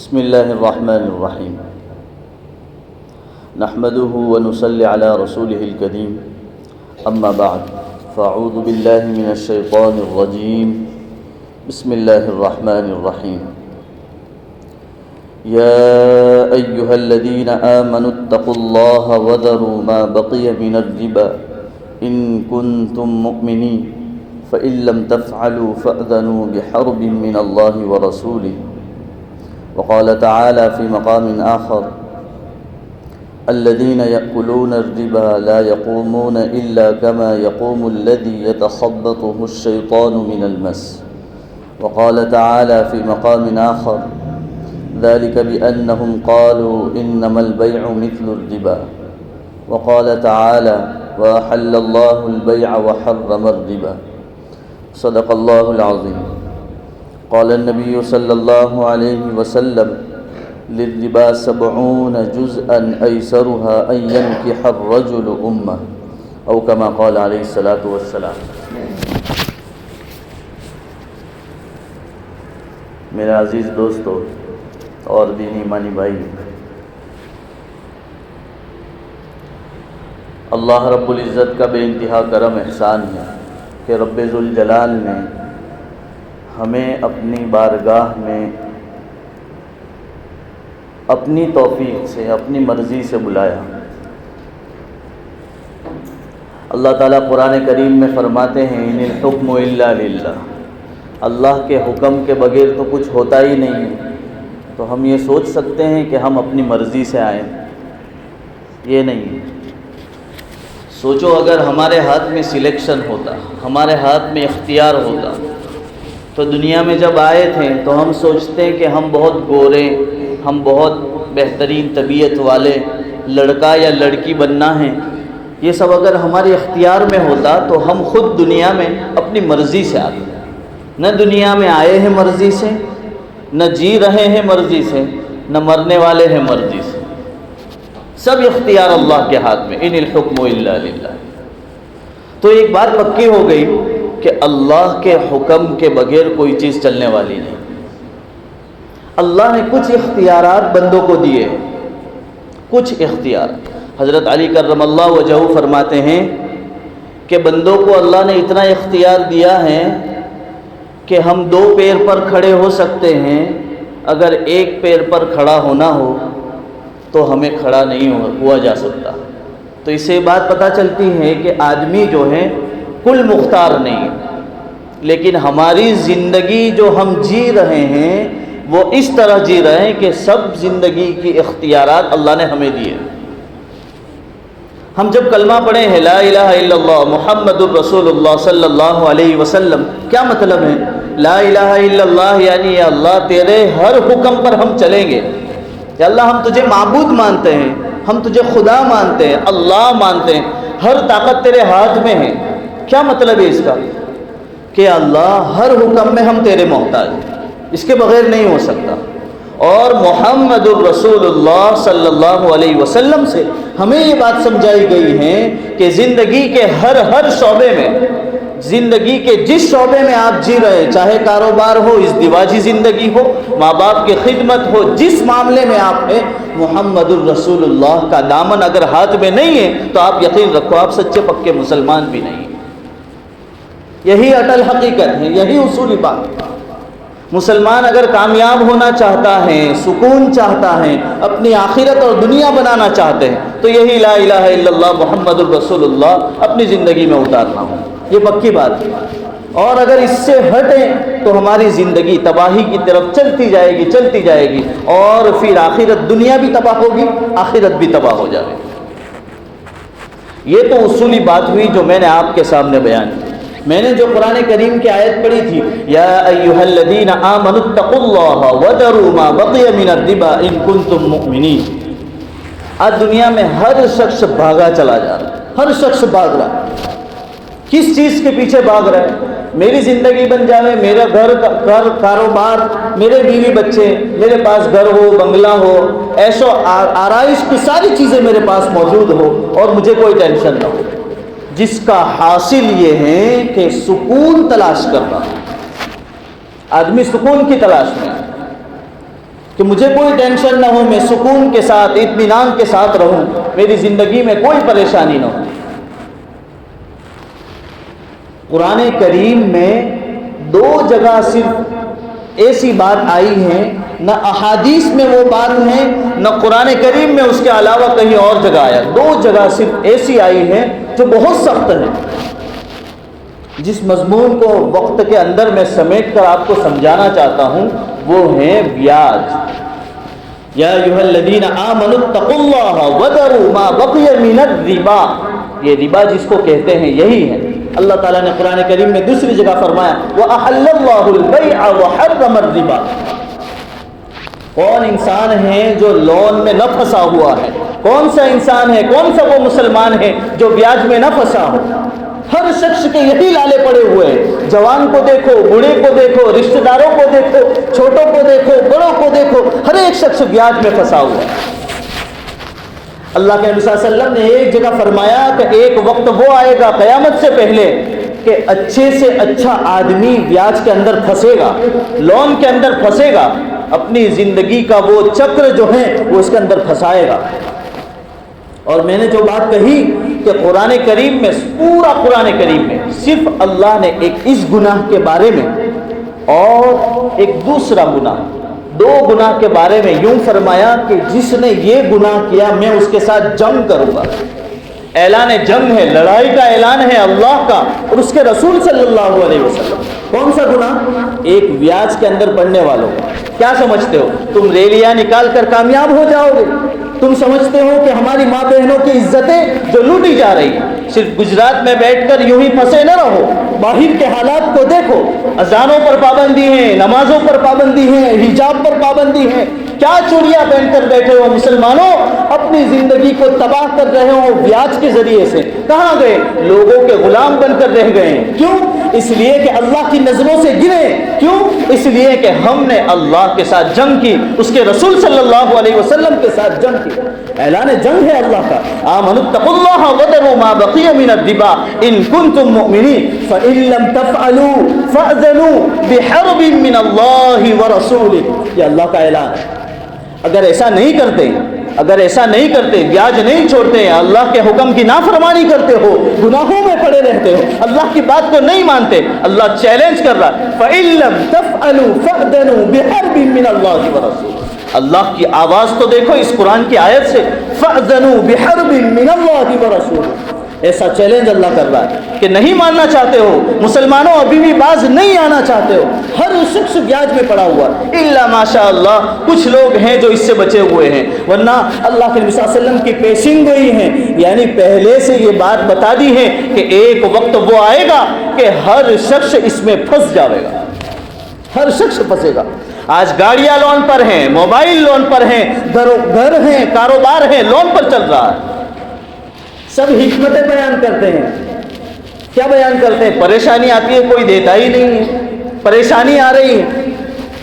بسم الله الرحمن الرحيم نحمده ونصلي على رسوله الكريم أما بعد فأعوذ بالله من الشيطان الرجيم بسم الله الرحمن الرحيم يا أيها الذين آمنوا اتقوا الله وذروا ما بقي من الربا إن كنتم مؤمنين فإن لم تفعلوا فأذنوا بحرب من الله ورسوله وقال تعالى في مقام آخر الذين يأكلون الربا لا يقومون إلا كما يقوم الذي يتخبطه الشيطان من المس وقال تعالى في مقام آخر ذلك بأنهم قالوا إنما البيع مثل الربا وقال تعالى وأحل الله البيع وحرم الربا صدق الله العظيم قال النبي صلى الله عليه وسلم للربا 70 جزءا أيسرها أن ينكح الرجل أمه أو كما قال عليه الصلاة والسلام. میرے عزیز دوستو اور دینی ایمانی بھائی، اللہ رب العزت کا بے انتہا کرم احسان ہے کہ رب ذوالجلال نے ہمیں اپنی بارگاہ میں اپنی توفیق سے، اپنی مرضی سے بلایا. اللہ تعالیٰ قرآن کریم میں فرماتے ہیں ان الحکم الا للہ، اللہ کے حکم کے بغیر تو کچھ ہوتا ہی نہیں ہے. تو ہم یہ سوچ سکتے ہیں کہ ہم اپنی مرضی سے آئیں؟ یہ نہیں. سوچو اگر ہمارے ہاتھ میں سلیکشن ہوتا، ہمارے ہاتھ میں اختیار ہوتا، تو دنیا میں جب آئے تھے تو ہم سوچتے ہیں کہ ہم بہت گورے، ہم بہت بہترین طبیعت والے، لڑکا یا لڑکی بننا ہے. یہ سب اگر ہمارے اختیار میں ہوتا تو ہم خود دنیا میں اپنی مرضی سے آتے. نہ دنیا میں آئے ہیں مرضی سے، نہ جی رہے ہیں مرضی سے، نہ مرنے والے ہیں مرضی سے. سب اختیار اللہ کے ہاتھ میں. ان الحکم الا للہ. تو ایک بات پکی ہو گئی کہ اللہ کے حکم کے بغیر کوئی چیز چلنے والی نہیں. اللہ نے کچھ اختیارات بندوں کو دیے، کچھ اختیار. حضرت علی کرم اللہ وجہہ فرماتے ہیں کہ بندوں کو اللہ نے اتنا اختیار دیا ہے کہ ہم 2 پیر پر کھڑے ہو سکتے ہیں، اگر ایک پیر پر کھڑا ہونا ہو تو ہمیں کھڑا نہیں ہوا جا سکتا. تو اس سے بات پتہ چلتی ہے کہ آدمی جو ہے کل مختار نہیں ہے، لیکن ہماری زندگی جو ہم جی رہے ہیں وہ اس طرح جی رہے ہیں کہ سب زندگی کی اختیارات اللہ نے ہمیں دیے. ہم جب کلمہ پڑھیں ہیں لا الہ الا اللہ محمد الرسول اللہ صلی اللہ علیہ وسلم، کیا مطلب ہے؟ لا الہ الا اللہ یعنی یا اللہ تیرے ہر حکم پر ہم چلیں گے. یا اللہ ہم تجھے معبود مانتے ہیں، ہم تجھے خدا مانتے ہیں، اللہ مانتے ہیں، ہر طاقت تیرے ہاتھ میں ہے. کیا مطلب ہے اس کا؟ کہ اللہ ہر حکم میں ہم تیرے محتاج ہیں، اس کے بغیر نہیں ہو سکتا. اور محمد الرسول اللہ صلی اللہ علیہ وسلم سے ہمیں یہ بات سمجھائی گئی ہے کہ زندگی کے ہر شعبے میں، زندگی کے جس شعبے میں آپ جی رہے، چاہے کاروبار ہو، ازدواجی زندگی ہو، ماں باپ کی خدمت ہو، جس معاملے میں آپ ہیں، محمد الرسول اللہ کا دامن اگر ہاتھ میں نہیں ہے تو آپ یقین رکھو آپ سچے پکے مسلمان بھی نہیں. یہی اٹل حقیقت ہے، یہی اصولی بات. مسلمان اگر کامیاب ہونا چاہتا ہے، سکون چاہتا ہے، اپنی آخرت اور دنیا بنانا چاہتے ہیں تو یہی لا الہ الا اللہ محمد الرسول اللہ اپنی زندگی میں اتارنا ہو. یہ پکی بات ہے. اور اگر اس سے ہٹیں تو ہماری زندگی تباہی کی طرف چلتی جائے گی اور پھر آخرت، دنیا بھی تباہ ہوگی، آخرت بھی تباہ ہو جائے گی. یہ تو اصولی بات ہوئی جو میں نے آپ کے سامنے بیان کی. میں نے جو قرآن کریم کی آیت پڑھی تھی یا ایھا الذین آمنوا اتقوا اللہ وذروا ما بقی من الربا ان کنتم مؤمنین. آج دنیا میں ہر شخص بھاگا چلا جا رہا ہے، ہر شخص بھاگ رہا ہے. کس چیز کے پیچھے بھاگ رہا ہے؟ میری زندگی بن جائے، میرا گھر کاروبار، میرے بیوی بچے، میرے پاس گھر ہو، بنگلہ ہو، عیش و آرائش کی ساری چیزیں میرے پاس موجود ہو اور مجھے کوئی ٹینشن نہ ہو. جس کا حاصل یہ ہے کہ سکون تلاش کرنا. آدمی سکون کی تلاش میں. کہ مجھے کوئی ٹینشن نہ ہو، میں سکون کے ساتھ اطمینان کے ساتھ رہوں، میری زندگی میں کوئی پریشانی نہ ہو۔ قرآن کریم میں 2 جگہ صرف ایسی بات آئی ہے، نہ احادیث میں وہ بات ہے، نہ قرآن کریم میں اس کے علاوہ کہیں اور جگہ آیا۔ 2 جگہ صرف ایسی آئی ہے جو بہت سخت ہے، جس مضمون کو وقت کے اندر میں سمیٹ کر آپ کو سمجھانا چاہتا ہوں وہ ہے بیاج۔ یا ایھا الذین آمنوا اتقوا اللہ وذروا ما بقی من الربا، یہ ربا جس کو کہتے ہیں یہی ہے۔ اللہ تعالیٰ نے قرآن کریم میں دوسری جگہ فرمایا وَأَحَلَّ اللَّهُ الْبَيْعَ وَحَرَّمَ الرِّبَا۔ کون انسان ہے جو لون میں نہ پھنسا ہوا ہے؟ کون سا انسان ہے، کون سا وہ مسلمان ہے جو بیاج میں نہ پھنسا ہو؟ ہر شخص کے یہی لالے پڑے ہوئے ہیں، جوان کو دیکھو، بوڑھے کو دیکھو، رشتہ داروں کو دیکھو، چھوٹوں کو دیکھو، بڑوں کو دیکھو، ہر ایک شخص بیاج میں پھنسا ہوا ہے۔ اللہ کے نبی صلی اللہ علیہ وسلم نے ایک جگہ فرمایا کہ ایک وقت وہ آئے گا قیامت سے پہلے کہ اچھے سے اچھا آدمی بیاج کے اندر پھنسے گا، لون کے اندر پھنسے گا، اپنی زندگی کا وہ چکر جو ہے وہ اس کے اندر پھنسائے گا۔ اور میں نے جو بات کہی کہ قرآن کریم میں، پورا قرآن کریم میں صرف اللہ نے ایک اس گناہ کے بارے میں اور ایک دوسرا گناہ، 2 گناہ کے بارے میں یوں فرمایا کہ جس نے یہ گناہ کیا میں اس کے ساتھ جنگ کروں گا۔ اعلان جنگ ہے، لڑائی کا اعلان ہے اللہ کا اور اس کے رسول صلی اللہ علیہ وسلم۔ کون سا گناہ؟ ایک بیاج کے اندر پڑنے والوں۔ کیا سمجھتے ہو تم ریلیاں نکال کر کامیاب ہو جاؤ گے؟ تم سمجھتے ہو کہ ہماری ماں بہنوں کی عزتیں جو لوٹی جا رہی ہیں، صرف گجرات میں بیٹھ کر یوں ہی پھنسے نہ رہو، باہر کے حالات کو دیکھو، اذانوں پر پابندی ہے، نمازوں پر پابندی ہے، حجاب پر پابندی ہے، کیا چوڑیاں پہن کر بیٹھے ہو مسلمانوں، اپنی زندگی کو تباہ کر رہے ہو بیاج کے ذریعے سے۔ کہاں گئے؟ لوگوں کے غلام بن کر رہ گئے ہیں۔ کیوں؟ اس لیے کہ اللہ کی نظروں سے گرے۔ کیوں؟ اس لیے کہ ہم نے اللہ کے ساتھ جنگ کی، اس کے رسول صلی اللہ علیہ وسلم کے ساتھ جنگ کی۔ اعلان جنگ ہے اللہ کا، آمنوا اتقوا اللہ وذروا ما بقی من الربا ان کنتم مؤمنین فإن لم تفعلوا فأذنوا بحرب من اللہ ورسولہ۔ یہ اللہ کا اعلان ہے۔ اگر ایسا نہیں کرتے، بیاج نہیں چھوڑتے، اللہ کے حکم کی نافرمانی کرتے ہو، گناہوں میں پڑے رہتے ہو، اللہ کی بات کو نہیں مانتے، اللہ چیلنج کر رہا ہے فَإِن لَّمْ تَفْعَلُوا فَأْذَنُوا بِحَرْبٍ مِّنَ اللَّهِ وَرَسُولِهِ۔ اللہ کی آواز تو دیکھو اس قرآن کی آیت سے، فَأْذَنُوا بِحَرْبٍ مِّنَ اللَّهِ وَرَسُولِهِ۔ ایسا چیلنج اللہ کر رہا ہے کہ نہیں ماننا چاہتے ہو مسلمانوں، ابھی بھی باز نہیں آنا چاہتے ہو، ہر شخص بیاج میں پڑا ہوا الا ماشاء اللہ کچھ لوگ ہیں جو اس سے بچے ہوئے ہیں، ورنہ اللہ کے نبی صلی اللہ علیہ وسلم کی پیشین گوئی ہے، یعنی پہلے سے یہ بات بتا دی ہے کہ ایک وقت وہ آئے گا کہ ہر شخص اس میں پھنس جاوے گا، ہر شخص پھنسے گا۔ آج گاڑیاں لون پر ہیں، موبائل لون پر ہیں، گھر ہیں، کاروبار ہیں، لون پر چل رہا ہے۔ سب حکمتیں بیان کرتے ہیں، کیا بیان کرتے ہیں؟ پریشانی آتی ہے کوئی دیتا ہی نہیں ہے، پریشانی آ رہی ہے،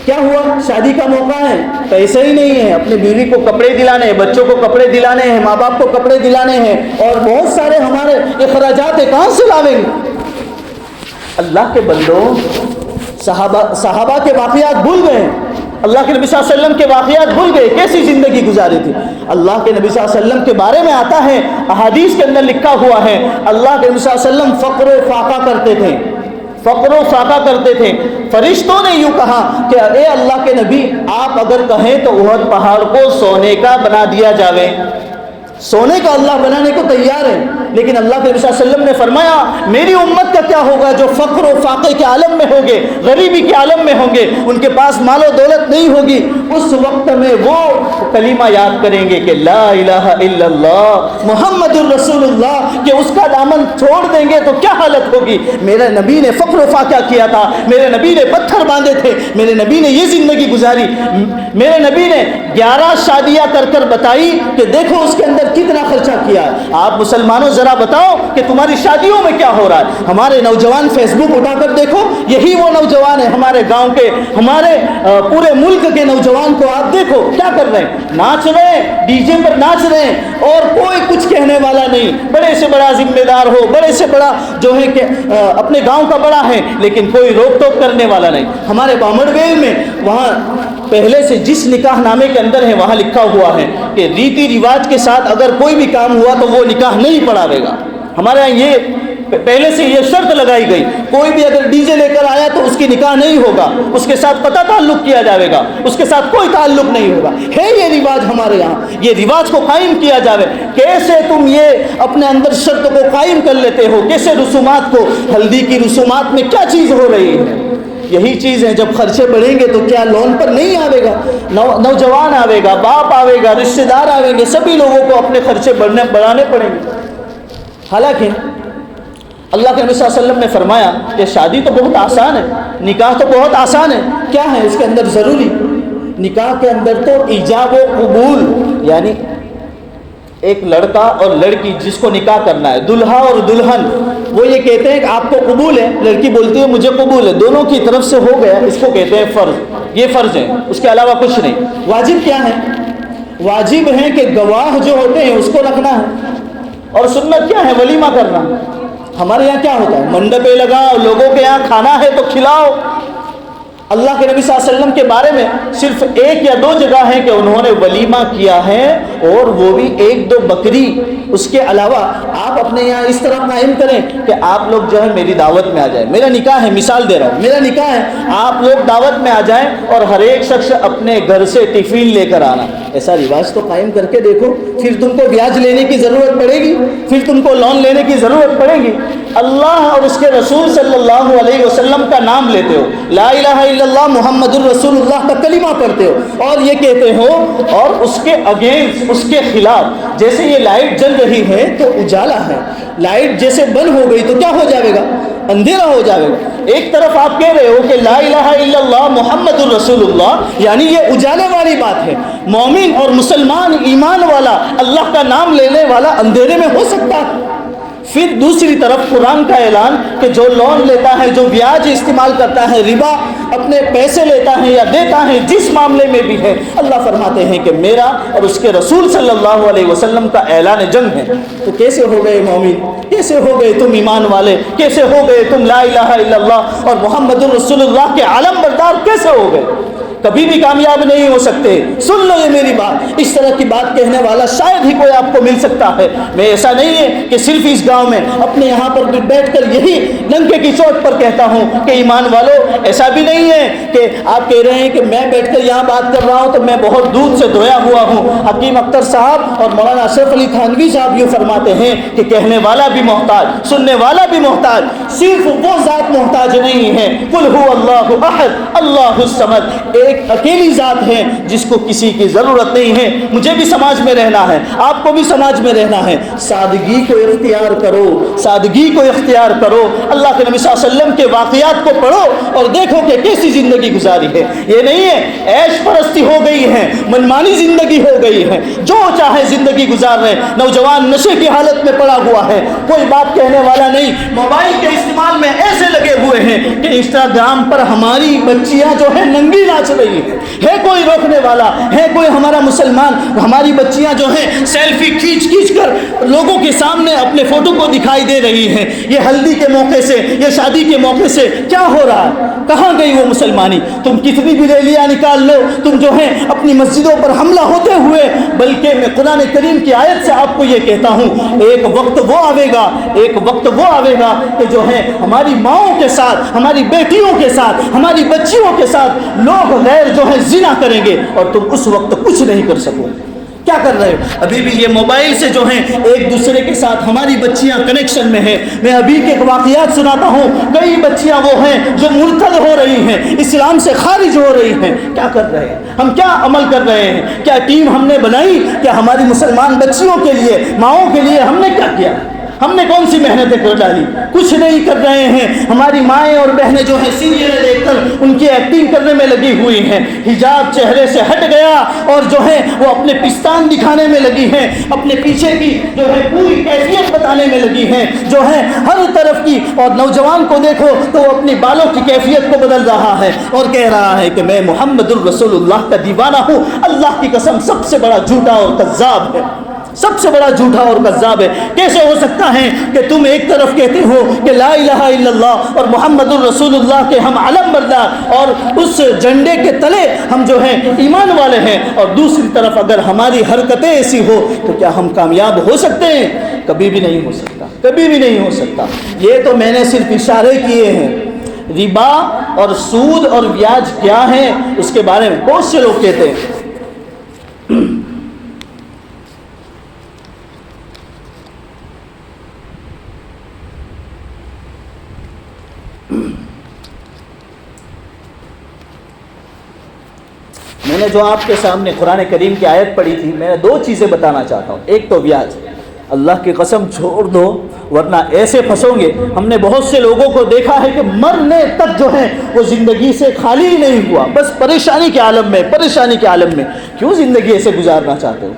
کیا ہوا؟ شادی کا موقع ہے، پیسے ہی نہیں ہیں، اپنی بیوی کو کپڑے دلانے ہیں، بچوں کو کپڑے دلانے ہیں، ماں باپ کو کپڑے دلانے ہیں، اور بہت سارے ہمارے اخراجات ہیں، کہاں سے لاویں گے؟ اللہ کے بندوں، صحابہ کے واقعات بھول گئے، اللہ کے نبی صلی اللہ علیہ وسلم کے واقعات بھول گئے، کیسی زندگی گزاری تھی۔ اللہ کے نبی صلی اللہ علیہ وسلم کے بارے میں آتا ہے، احادیث کے اندر لکھا ہوا ہے، اللہ کے نبی صلی اللہ علیہ وسلم فقر و فاقہ کرتے تھے، فقر و فاقہ کرتے تھے۔ فرشتوں نے یوں کہا کہ اے اللہ کے نبی، آپ اگر کہیں تو احد پہاڑ کو سونے کا بنا دیا جاوے، سونے کا اللہ بنانے کو تیار ہے، لیکن اللہ کے نبی صلی اللہ علیہ وسلم نے فرمایا میری امت کا کیا ہوگا جو فقر و فاقے کے عالم میں ہوں گے، غریبی کے عالم میں ہوں گے، ان کے پاس مال و دولت نہیں ہوگی، اس وقت میں وہ کلمہ یاد کریں گے کہ لا الہ الا اللہ محمد الرسول اللہ، کہ اس کا دامن چھوڑ دیں گے تو کیا حالت ہوگی۔ میرے نبی نے فقر و فاقہ کیا تھا، میرے نبی نے پتھر باندھے تھے، میرے نبی نے یہ زندگی گزاری، میرے نبی نے 11 شادیاں کر بتائی کہ دیکھو اس کے اندر کتنا خرچہ کیا ہے۔ آپ مسلمانوں ذرا بتاؤ کہ تمہاری شادیوں میں کیا ہو رہا ہے؟ ہمارے نوجوان فیس بک اٹھا کر دیکھو، یہی وہ نوجوان ہیں ہمارے گاؤں کے، ہمارے پورے ملک کے نوجوان کو آپ دیکھو کیا کر رہے ہیں، ناچ رہے ہیں، ڈی جے پر ناچ رہے ہیں، اور کوئی کچھ کہنے والا نہیں، بڑے سے بڑا ذمہ دار ہو، بڑے سے بڑا جو ہے کہ اپنے گاؤں کا بڑا ہے، لیکن کوئی روک ٹوک کرنے والا نہیں۔ ہمارے بامڑ ویل میں وہاں پہلے سے جس نکاح نامے کے اندر ہے وہاں لکھا ہوا ہے کہ ریتی رواج کے ساتھ اگر کوئی بھی کام ہوا تو وہ نکاح نہیں پڑھاوے گا. ہمارے یہاں یہ پہلے سے یہ شرط لگائی گئی, کوئی بھی اگر ڈی جے لے کر آیا تو اس کی نکاح نہیں ہوگا, اس کے ساتھ قطع تعلق کیا جائے گا, اس کے ساتھ کوئی تعلق نہیں ہوگا. ہے یہ رواج ہمارے یہاں, یہ رواج کو قائم کیا جائے. کیسے تم یہ اپنے اندر شرط کو قائم کر لیتے ہو, کیسے رسومات کو, ہلدی کی رسومات میں کیا چیز ہو رہی ہے؟ یہی چیز ہے, جب خرچے بڑھیں گے تو کیا لون پر نہیں آئے گا, نوجوان آئے گا, باپ آئے گا, رشتہ دار آئیں گے, سبھی لوگوں کو اپنے خرچے بڑھانے پڑیں گے. حالانکہ اللہ کے نبی صلی اللہ علیہ وسلم نے فرمایا کہ شادی تو بہت آسان ہے, نکاح تو بہت آسان ہے. کیا ہے اس کے اندر ضروری؟ نکاح کے اندر تو ایجاب و قبول, یعنی ایک لڑکا اور لڑکی جس کو نکاح کرنا ہے, دلہا اور دلہن, وہ یہ کہتے ہیں کہ آپ کو قبول ہے, لڑکی بولتی ہے مجھے قبول ہے, دونوں کی طرف سے ہو گیا, اس کو کہتے ہیں فرض. یہ فرض ہے, اس کے علاوہ کچھ نہیں. واجب کیا ہے؟ واجب ہے کہ گواہ جو ہوتے ہیں اس کو رکھنا ہے, اور سنت کیا ہے؟ ولیمہ کرنا. ہمارے یہاں کیا ہوتا ہے؟ منڈپیں لگاؤ, لوگوں کے یہاں کھانا ہے تو کھلاؤ. اللہ کے نبی صلی اللہ علیہ وسلم کے بارے میں صرف 1 یا 2 جگہ ہیں کہ انہوں نے ولیمہ کیا ہے, اور وہ بھی 1-2 بکری. اس کے علاوہ آپ اپنے یہاں اس طرح قائم کریں کہ آپ لوگ جو ہے میری دعوت میں آ جائیں. میرا نکاح ہے, مثال دے رہا ہوں, میرا نکاح ہے, آپ لوگ دعوت میں آ جائیں اور ہر ایک شخص اپنے گھر سے ٹفین لے کر آنا. ایسا رواج تو قائم کر کے دیکھو, پھر تم کو بیاج لینے کی ضرورت پڑے گی, پھر تم کو لون لینے کی ضرورت پڑے گی. اللہ اور اس کے رسول صلی اللہ علیہ وسلم کا نام لیتے ہو, لا الہ الا اللہ محمد الرسول اللہ کا کلمہ پڑھتے ہو, اور یہ کہتے ہو, اور اس کے اگینسٹ, اس کے خلاف. جیسے یہ لائٹ جل رہی ہے تو اجالا ہے, لائٹ جیسے بند ہو گئی تو کیا ہو جائے گا؟ اندھیرا ہو جائے گا. ایک طرف آپ کہہ رہے ہو کہ لا الہ الا اللہ محمد الرسول اللہ, یعنی یہ اجالے والی بات ہے. مومن اور مسلمان ایمان والا اللہ کا نام لینے والا اندھیرے میں ہو سکتا ہے. پھر دوسری طرف قرآن کا اعلان کہ جو لون لیتا ہے, جو بیاج استعمال کرتا ہے, ربا اپنے پیسے لیتا ہے یا دیتا ہے, جس معاملے میں بھی ہے, اللہ فرماتے ہیں کہ میرا اور اس کے رسول صلی اللہ علیہ وسلم کا اعلان جنگ ہے. تو کیسے ہو گئے مومن, کیسے ہو گئے تم ایمان والے, کیسے ہو گئے تم لا الہ الا اللہ اور محمد الرسول اللہ کے عالم بردار کیسے ہو گئے؟ کبھی بھی کامیاب نہیں ہو سکتے. سن لو یہ میری بات, اس طرح کی بات کہنے والا شاید ہی کوئی آپ کو مل سکتا ہے. میں ایسا نہیں ہے کہ صرف اس گاؤں میں اپنے یہاں پر بیٹھ کر یہی لنکے کی چوٹ پر کہتا ہوں کہ ایمان والو, ایسا بھی نہیں ہے کہ آپ کہہ رہے ہیں کہ میں بیٹھ کر یہاں بات کر رہا ہوں تو میں بہت دودھ سے دھویا ہوا ہوں. حکیم اختر صاحب اور مولانا اشرف علی تھانوی صاحب یوں فرماتے ہیں کہ کہنے والا بھی محتاج, سننے والا بھی محتاج, صرف وہ ذات محتاج نہیں ہے. قل هو اللہ احد اللہ الصمد, ایک اکیلی ذات ہے جس کو کسی کی ضرورت نہیں ہے. مجھے بھی سماج میں رہنا ہے, آپ کو بھی سماج میں رہنا ہے. سادگی کو اختیار کرو, سادگی کو اختیار کرو. اللہ کے نبی صلی اللہ علیہ وسلم کے واقعات کو پڑھو اور دیکھو کہ کیسی زندگی گزاری ہے. یہ نہیں ہے عیش پرستی ہو گئی ہے, منمانی زندگی ہو گئی ہے, جو چاہے زندگی گزار رہے. نوجوان نشے کی حالت میں پڑا ہوا ہے, کوئی بات کہنے والا نہیں. موبائل کے استعمال میں ایسے لگے ہوئے ہیں کہ انسٹاگرام پر ہماری بچیاں جو ہے ننگی ناچ رہی ہیں. ہے کوئی روکنے والا؟ ہے کوئی ہمارا مسلمان؟ ہماری بچیاں جو ہیں سیلفی کھینچ کر لوگوں کے سامنے اپنے فوٹو کو دکھائی دے رہی ہیں. یہ ہلدی کے موقع سے, یہ شادی کے موقع سے کیا ہو رہا ہے؟ کہاں گئی وہ مسلمانی؟ تم کتنی بھی ریلیاں نکال لو, تم جو ہے اپنی مسجدوں پر حملہ ہوتے ہوئے, بلکہ میں قرآن کریم کی آیت سے آپ کو یہ کہتا ہوں, ایک وقت وہ آئے گا, ایک وقت وہ آئے گا کہ جو ہے ہماری ماؤں کے ساتھ, ہماری بیٹیوں کے ساتھ, ہماری بچیوں کے ساتھ لوگ غیر جو ہے زنا کریں گے, اور تم اس وقت کچھ نہیں کر سکو. کیا کر رہے ہو؟ ابھی بھی یہ موبائل سے جو ہیں ایک دوسرے کے ساتھ ہماری بچیاں کنیکشن میں ہیں. میں ابھی کے واقعات سناتا ہوں, کئی بچیاں وہ ہیں جو مرتد ہو رہی ہیں, اسلام سے خارج ہو رہی ہیں. کیا کر رہے ہیں ہم؟ کیا عمل کر رہے ہیں؟ کیا ٹیم ہم نے بنائی کہ ہماری مسلمان بچیوں کے لیے, ماؤں کے لیے ہم نے کیا کیا؟ ہم نے کون سی محنتیں کر ڈالی؟ کچھ نہیں کر رہے ہیں. ہماری مائیں اور بہنیں جو ہیں سیریل دیکھ کر ان کی ایکٹنگ کرنے میں لگی ہوئی ہیں. حجاب چہرے سے ہٹ گیا اور جو ہے وہ اپنے پستان دکھانے میں لگی ہیں, اپنے پیچھے کی جو ہے پوری کیفیت بتانے میں لگی ہیں, جو ہے ہر طرف کی. اور نوجوان کو دیکھو تو وہ اپنی بالوں کی کیفیت کو بدل رہا ہے اور کہہ رہا ہے کہ میں محمد الرسول اللہ کا دیوانہ ہوں. اللہ کی قسم سب سے بڑا جھوٹا اور کذاب ہے, سب سے بڑا جھوٹا اور کذاب ہے۔ کیسے ہو سکتا ہے کہ تم ایک طرف کہتے ہو کہ لا الہ الا اللہ اور محمد الرسول اللہ کے ہم علم بردار اور اس جھنڈے کے تلے ہم جو ہیں ایمان والے ہیں، اور دوسری طرف اگر ہماری حرکتیں ایسی ہو تو کیا ہم کامیاب ہو سکتے ہیں؟ کبھی بھی نہیں ہو سکتا، کبھی بھی نہیں ہو سکتا۔ یہ تو میں نے صرف اشارے کیے ہیں۔ ربا اور سود اور بیاج کیا ہے اس کے بارے میں بہت سے لوگ کہتے ہیں۔ میں نے جو آپ کے سامنے قرآن کریم کی آیت پڑھی تھی، میں نے دو چیزیں بتانا چاہتا ہوں۔ ایک تو بیاج، اللہ کی قسم چھوڑ دو ورنہ ایسے پھنسو گے۔ ہم نے بہت سے لوگوں کو دیکھا ہے کہ مرنے تک جو ہے وہ زندگی سے خالی ہی نہیں ہوا، بس پریشانی کے عالم میں، پریشانی کے عالم میں۔ کیوں زندگی ایسے گزارنا چاہتے ہو؟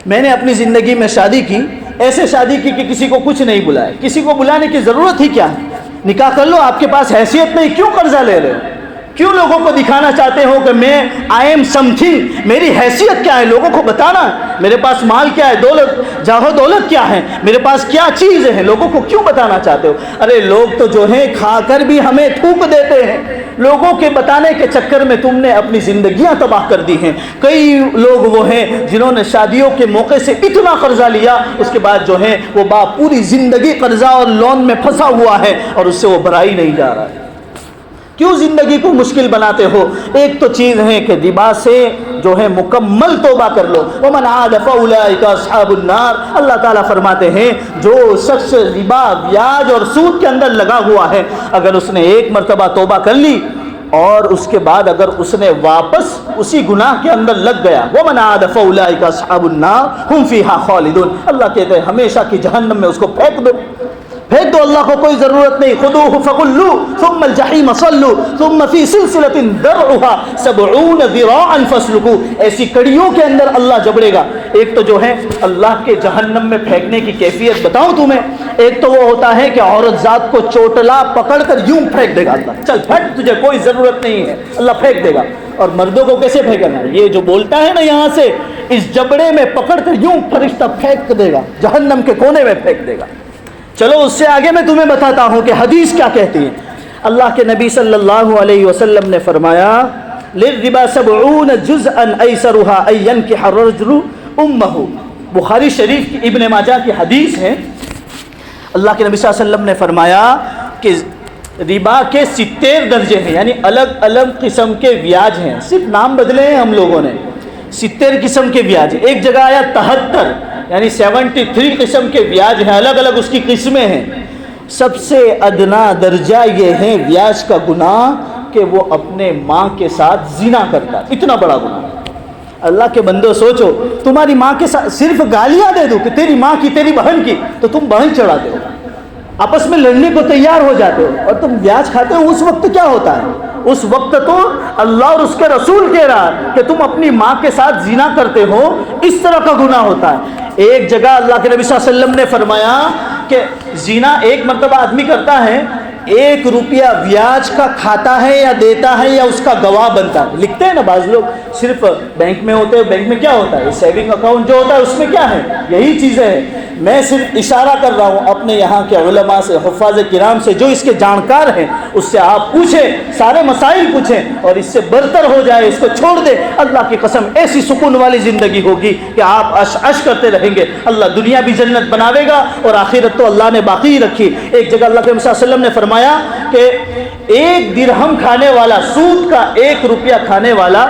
میں نے اپنی زندگی میں شادی کی، ایسے شادی کی کہ کسی کو کچھ نہیں بلایا۔ کسی کو بلانے کی ضرورت ہی کیا ہے؟ نکاح کر لو، آپ کے پاس حیثیت نہیں، کیوں قرضہ لے رہے ہو؟ کیوں لوگوں کو دکھانا چاہتے ہو کہ میں آئی ایم سم تھنگ، میری حیثیت کیا ہے؟ لوگوں کو بتانا ہے میرے پاس مال کیا ہے، دولت، جاہ دولت کیا ہے، میرے پاس کیا چیزیں ہیں، لوگوں کو کیوں بتانا چاہتے ہو؟ ارے لوگ تو جو ہیں کھا کر بھی ہمیں تھوک دیتے ہیں۔ لوگوں کے بتانے کے چکر میں تم نے اپنی زندگیاں تباہ کر دی ہیں۔ کئی لوگ وہ ہیں جنہوں نے شادیوں کے موقع سے اتنا قرضہ لیا، اس کے بعد جو ہے وہ باپ پوری زندگی قرضہ اور لون میں پھنسا ہوا ہے اور اس سے وہ بھرائی نہیں جا رہا ہے۔ کیوں زندگی کو مشکل بناتے ہو؟ ایک تو چیز ہے کہ ربا سے جو ہے مکمل توبہ کر لو۔ ومن عاد فاولئک اصحاب النار، اللہ تعالیٰ فرماتے ہیں جو شخص ربا، بیاج اور سود کے اندر لگا ہوا ہے، اگر اس نے ایک مرتبہ توبہ کر لی اور اس کے بعد اگر اس نے واپس اسی گناہ کے اندر لگ گیا، ومن عاد فاولئک اصحاب النار هم فیہا خالدون، اللہ کہتے ہیں ہمیشہ کی جہنم میں اس کو پھینک دو، پھینک دو، اللہ کو کوئی ضرورت نہیں۔ خذوہ فغلوہ ثم الجحیم صلوا ثم فی سلسلۃ ذرعها 70 ذراعا فاسلکوہ، ایسی کڑیوں کے اندر اللہ جبڑے گا۔ ایک تو جو ہے اللہ کے جہنم میں پھینکنے کی کیفیت بتاؤں تمہیں، ایک تو وہ ہوتا ہے کہ عورت ذات کو چوٹلا پکڑ کر یوں پھینک دے گا اللہ، چل پھینک، تجھے کوئی ضرورت نہیں ہے، اللہ پھینک دے گا۔ اور مردوں کو کیسے پھینکنا؟ یہ جو بولتا ہے نا یہاں سے، اس جبڑے میں پکڑ کر یوں فرشتہ پھینک دے گا، جہنم کے کونے میں پھینک دے گا۔ چلو اس سے آگے میں تمہیں بتاتا ہوں کہ حدیث کیا کہتی ہے۔ اللہ کے نبی صلی اللہ علیہ وسلم نے فرمایا للربا 70 جزءا ایسرها ان ينكح الرجل امه، بخاری شریف کی ابن ماجہ کی حدیث ہے۔ اللہ کے نبی صلی اللہ علیہ وسلم نے فرمایا کہ ربا کے 70 درجے ہیں، یعنی الگ الگ قسم کے بیاج ہیں، صرف نام بدلے ہیں ہم لوگوں نے۔ 70 قسم کے بیاج، ایک جگہ آیا 73، یعنی 73 قسم کے بیاج ہیں، الگ الگ اس کی قسمیں ہیں۔ سب سے ادنا درجہ یہ ہے بیاج کا گناہ کہ وہ اپنے ماں کے ساتھ زنا کرتا ہے، اتنا بڑا گناہ۔ اللہ کے بندو سوچو، تمہاری ماں کے ساتھ صرف گالیاں دے دو کہ تیری ماں کی، تیری بہن کی، تو تم بہن چڑھاتے ہو، آپس میں لڑنے کو تیار ہو جاتے ہو، اور تم بیاج کھاتے ہو۔ اس وقت کیا ہوتا ہے؟ اس وقت تو اللہ اور اس کے رسول کہہ رہا ہے کہ تم اپنی ماں کے ساتھ زنا کرتے ہو، اس طرح کا گناہ ہوتا ہے۔ ایک جگہ اللہ کے نبی صلی اللہ علیہ وسلم نے فرمایا کہ زنا ایک مرتبہ آدمی کرتا ہے، 1 روپیہ بیاج کا کھاتا ہے یا دیتا ہے یا اس کا گواہ بنتا ہے۔ لکھتے ہیں نا بعض لوگ، صرف بینک میں ہوتے ہیں، بینک میں کیا ہوتا ہے؟ سیونگ اکاؤنٹ جو ہوتا ہے اس میں کیا ہے؟ یہی چیزیں ہیں۔ میں صرف اشارہ کر رہا ہوں اپنے یہاں کے علماء سے، حفاظ کرام سے، جو اس کے جانکار ہیں، اس سے آپ پوچھیں، سارے مسائل پوچھیں اور اس سے برتر ہو جائے، اس کو چھوڑ دے۔ اللہ کی قسم ایسی سکون والی زندگی ہوگی کہ آپ عش عش کرتے رہیں گے۔ اللہ دنیا بھی جنت بناوے گا اور آخرت تو اللہ نے باقی رکھی۔ ایک جگہ اللہ کے نبی صلی اللہ علیہ وسلم نے فرمایا کہ 1 درہم کھانے والا، سود کا 1 روپیہ کھانے والا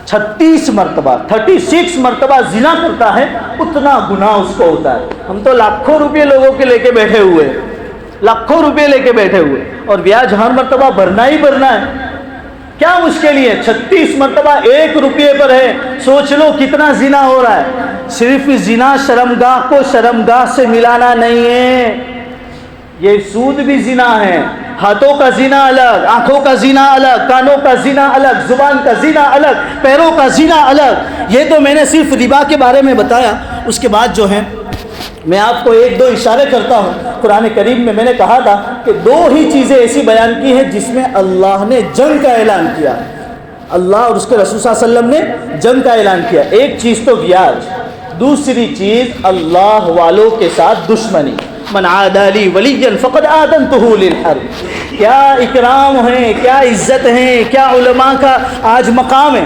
36 مرتبہ 36 مرتبہ زنا کرتا ہے، اتنا گناہ اس کو ہوتا ہے۔ ہم تو لاکھوں روپے لوگوں کے لے کے بیٹھے ہوئے، لاکھوں روپے لے کے بیٹھے ہوئے، اور بیاج ہر مرتبہ بھرنا ہی بھرنا ہے۔ کیا مشکل ہے؟ 36 مرتبہ 1 روپے پر ہے، سوچ لو کتنا زنا ہو رہا ہے۔ صرف زنا شرمگاہ کو شرمگاہ سے ملانا نہیں ہے، یہ سود بھی زنا ہے۔ ہاتھوں کا زنا الگ، آنکھوں کا زنا الگ، کانوں کا زنا الگ، زبان کا زنا الگ، پیروں کا زنا الگ۔ یہ تو میں نے صرف ربا کے بارے میں بتایا۔ اس کے بعد جو ہے میں آپ کو 1-2 اشارے کرتا ہوں۔ قرآن کریم میں نے کہا تھا کہ 2 ہی چیزیں ایسی بیان کی ہیں جس میں اللہ نے جنگ کا اعلان کیا، اللہ اور اس کے رسول صلی اللہ علیہ وسلم نے جنگ کا اعلان کیا۔ ایک چیز تو بیاج، دوسری چیز اللہ والوں کے ساتھ دشمنی، من عادی لی ولیا فقد آذنتہ للحرب۔ کیا اکرام ہیں، کیا عزت ہیں، کیا علماء کا آج مقام ہے،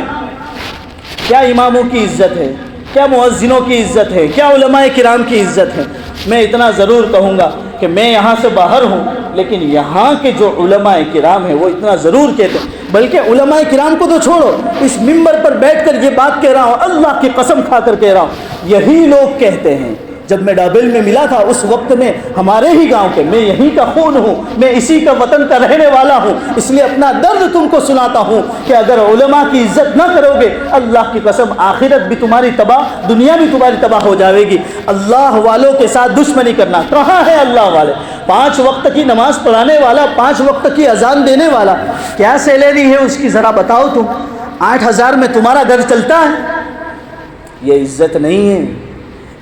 کیا اماموں کی عزت ہے، کیا مؤذنوں کی عزت ہے، کیا علماء کرام کی عزت ہے۔ میں اتنا ضرور کہوں گا کہ میں یہاں سے باہر ہوں، لیکن یہاں کے جو علماء کرام ہیں وہ اتنا ضرور کہتے ہیں، بلکہ علماء کرام کو تو چھوڑو، اس منبر پر بیٹھ کر یہ بات کہہ رہا ہوں، اللہ کی قسم کھا کر کہہ رہا ہوں، یہی لوگ کہتے ہیں۔ جب میں ڈابل میں ملا تھا اس وقت میں ہمارے ہی گاؤں کے، میں یہیں کا خون ہوں، میں اسی کا وطن کا رہنے والا ہوں، اس لیے اپنا درد تم کو سناتا ہوں کہ اگر علماء کی عزت نہ کرو گے، اللہ کی قسم آخرت بھی تمہاری تباہ، دنیا بھی تمہاری تباہ ہو جائے گی۔ اللہ والوں کے ساتھ دشمنی کرنا، کہاں ہے اللہ والے؟ 5 وقت کی نماز پڑھانے والا، 5 وقت کی اذان دینے والا، کیا سیلری ہے اس کی ذرا بتاؤ تم؟ 8,000 میں تمہارا گھر چلتا ہے؟ یہ عزت نہیں ہے،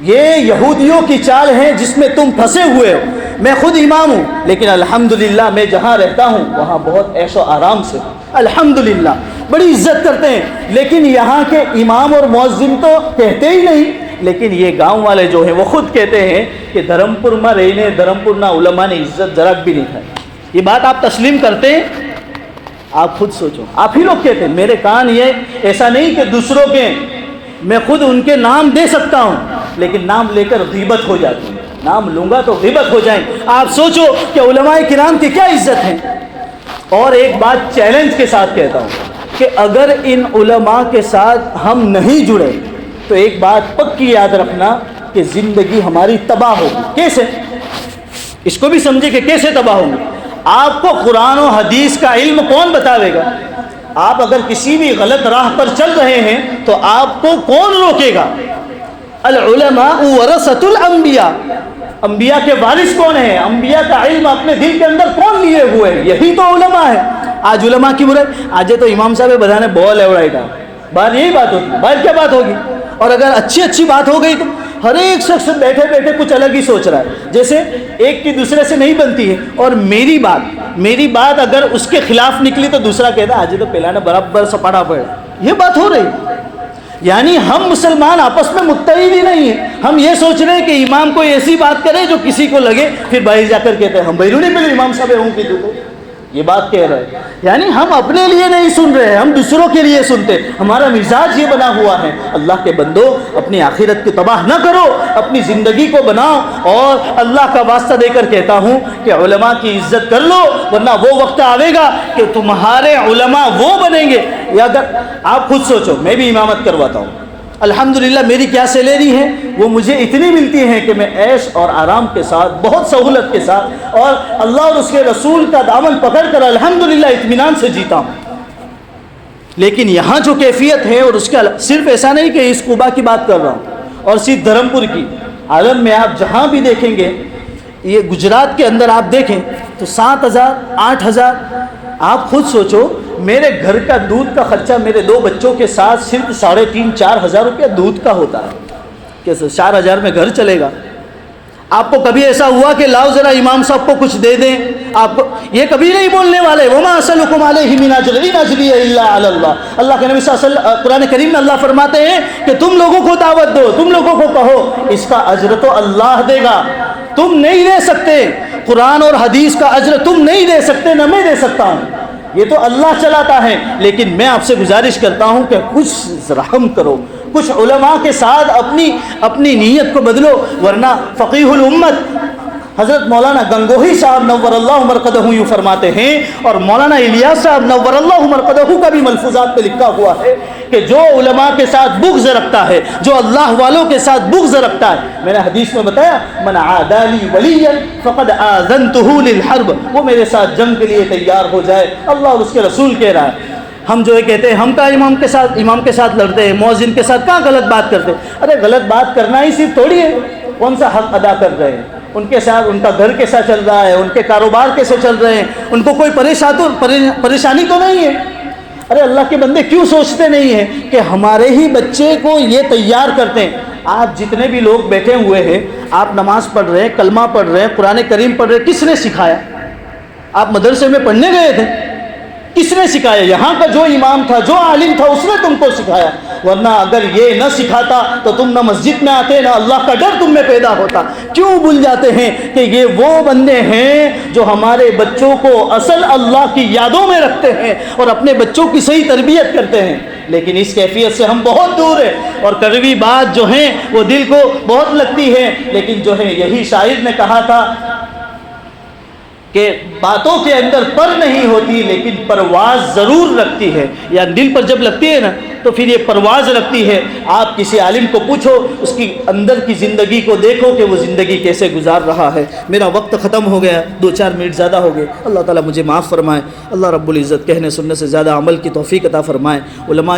یہ یہودیوں کی چال ہے جس میں تم پھنسے ہوئے ہو۔ میں خود امام ہوں، لیکن الحمدللہ میں جہاں رہتا ہوں وہاں بہت عیش و آرام سے، الحمدللہ بڑی عزت کرتے ہیں، لیکن یہاں کے امام اور مؤذن تو کہتے ہی نہیں، لیکن یہ گاؤں والے جو ہیں وہ خود کہتے ہیں کہ دھرمپور میں رہنے، دھرمپور نہ علماء نے عزت ذرا بھی نہیں کھائی۔ یہ بات آپ تسلیم کرتے ہیں؟ آپ خود سوچو، آپ ہی لوگ کہتے ہیں، میرے کان یہ ایسا نہیں کہ دوسروں کے، میں خود ان کے نام دے سکتا ہوں، لیکن نام لے کر غیبت ہو جاتی ہے، نام لوں گا تو غیبت ہو جائیں۔ آپ سوچو کہ علماء کرام کی کیا عزت ہے۔ اور ایک بات چیلنج کے ساتھ کہتا ہوں کہ اگر ان علماء کے ساتھ ہم نہیں جڑے تو ایک بات پکی یاد رکھنا کہ زندگی ہماری تباہ ہوگی۔ کیسے؟ اس کو بھی سمجھے کہ کیسے تباہ ہوگی۔ آپ کو قرآن و حدیث کا علم کون بتاوے گا؟ آپ اگر کسی بھی غلط راہ پر چل رہے ہیں تو آپ کو کون روکے گا؟ العلماء ورثۃ الانبیاء، انبیاء کے وارث کون ہیں؟ انبیاء کا علم اپنے دل کے اندر کون لیے ہوئے ہیں؟ یہی تو علماء ہے۔ آج علماء کی برائی، آج تو امام صاحب بتانے بول ہے اڑائی کا، باہر یہی بات ہوگی، باہر کیا بات ہوگی؟ اور اگر اچھی بات ہو گئی تو ہر ایک شخص بیٹھے بیٹھے کچھ الگ ہی سوچ رہا ہے، جیسے ایک کی دوسرے سے نہیں بنتی ہے، اور میری بات اگر اس کے خلاف نکلی تو دوسرا کہتا ہے آج تو پہلا نے برابر سپاڑا پڑا، یہ بات ہو رہی۔ یعنی ہم مسلمان آپس میں متحد ہی نہیں ہیں، ہم یہ سوچ رہے ہیں کہ امام کوئی ایسی بات کرے جو کسی کو لگے، پھر باہر جا کر کہتے ہیں ہم بیرونی پہلے امام صاحب ہوں کی تو یہ بات کہہ رہے ہیں۔ یعنی ہم اپنے لیے نہیں سن رہے ہیں، ہم دوسروں کے لیے سنتے، ہمارا مزاج یہ بنا ہوا ہے۔ اللہ کے بندو، اپنی آخرت کو تباہ نہ کرو، اپنی زندگی کو بناؤ، اور اللہ کا واسطہ دے کر کہتا ہوں کہ علماء کی عزت کر لو، ورنہ وہ وقت آئے گا کہ تمہارے علماء وہ بنیں گے۔ یا اگر آپ خود سوچو، میں بھی امامت کرواتا ہوں، الحمدللہ میری کیا سیلری ہے؟ وہ مجھے اتنی ملتی ہے کہ میں عیش اور آرام کے ساتھ، بہت سہولت کے ساتھ، اور اللہ اور اس کے رسول کا دامن پکڑ کر الحمدللہ اطمینان سے جیتا ہوں۔ لیکن یہاں جو کیفیت ہے، اور اس کا صرف ایسا نہیں کہ اس قبا کی بات کر رہا ہوں اور صرف دھرمپور کی، عالم میں آپ جہاں بھی دیکھیں گے، یہ گجرات کے اندر آپ دیکھیں تو 7,000 8,000، آپ خود سوچو، میرے گھر کا دودھ کا خرچہ میرے 2 بچوں کے ساتھ صرف 3,500 4 ہزار روپیہ دودھ کا ہوتا ہے، کیسے 4,000 میں گھر چلے گا؟ آپ کو کبھی ایسا ہوا کہ لاؤ ذرا امام صاحب کو کچھ دے دیں؟ آپ کو یہ کبھی نہیں بولنے والے۔ وما اسألکم علیہ من اجر ان اجری الا علی اللہ، اللہ کے نبی صلی اللہ علیہ وسلم قرآن کریم میں اللہ فرماتے ہیں کہ تم لوگوں کو دعوت دو، تم لوگوں کو کہو، اس کا اجر تو اللہ دے گا، تم نہیں دے سکتے۔ قرآن اور حدیث کا اجر تم نہیں دے سکتے، نہ میں دے سکتا ہوں، یہ تو اللہ چلاتا ہے۔ لیکن میں آپ سے گزارش کرتا ہوں کہ کچھ رحم کرو، کچھ علماء کے ساتھ اپنی نیت کو بدلو، ورنہ فقیہ الامت حضرت مولانا گنگوہی صاحب نور اللہ مرقدہ یوں فرماتے ہیں، اور مولانا الیاس صاحب نور اللہ مرقدہ کا بھی ملفوظات پہ لکھا ہوا ہے کہ جو علماء کے ساتھ بغض رکھتا ہے، جو اللہ والوں کے ساتھ بغض رکھتا ہے، میں نے حدیث میں بتایا من عادی لی ولیا فقد آذنتہ للحرب، وہ میرے ساتھ جنگ کے لیے تیار ہو جائے۔ اللہ اور اس کے رسول کہہ رہا ہے۔ ہم جو ہے کہتے ہیں ہم کا امام کے ساتھ لڑتے ہیں، مؤذن کے ساتھ کہاں غلط بات کرتے ہیں؟ ارے غلط بات کرنا ہی صرف تھوڑی ہے، کون سا حق ادا کر رہے ہیں؟ ان کے ساتھ ان کا گھر کیسا چل رہا ہے، ان کے کاروبار کیسے چل رہے ہیں، ان کو کوئی پریشانی تو نہیں ہے؟ ارے اللہ کے بندے کیوں سوچتے نہیں ہیں کہ ہمارے ہی بچے کو یہ تیار کرتے ہیں؟ آپ جتنے بھی لوگ بیٹھے ہوئے ہیں، آپ نماز پڑھ رہے ہیں، کلمہ پڑھ رہے ہیں، قرآن کریم پڑھ رہے ہیں، کس نے سکھایا؟ آپ مدرسے میں پڑھنے گئے تھے؟ کس نے سکھایا؟ یہاں کا جو امام تھا، جو عالم تھا، اس نے تم کو سکھایا، ورنہ اگر یہ نہ سکھاتا تو تم نہ مسجد میں آتے، نہ اللہ کا ڈر تم میں پیدا ہوتا۔ کیوں بھول جاتے ہیں کہ یہ وہ بندے ہیں جو ہمارے بچوں کو اصل اللہ کی یادوں میں رکھتے ہیں اور اپنے بچوں کی صحیح تربیت کرتے ہیں، لیکن اس کیفیت سے ہم بہت دور ہیں، اور کڑوی بات جو ہیں وہ دل کو بہت لگتی ہے، لیکن جو ہے یہی شاعر نے کہا تھا کہ باتوں کے اندر پر نہیں ہوتی لیکن پرواز ضرور رکھتی ہے، یا دل پر جب لگتی ہے نا تو پھر یہ پرواز رکھتی ہے۔ آپ کسی عالم کو پوچھو، اس کی اندر کی زندگی کو دیکھو کہ وہ زندگی کیسے گزار رہا ہے۔ میرا وقت ختم ہو گیا، 2-4 منٹ زیادہ ہو گئے، اللہ تعالیٰ مجھے معاف فرمائے۔ اللہ رب العزت کہنے سننے سے زیادہ عمل کی توفیق عطا فرمائے۔ علماء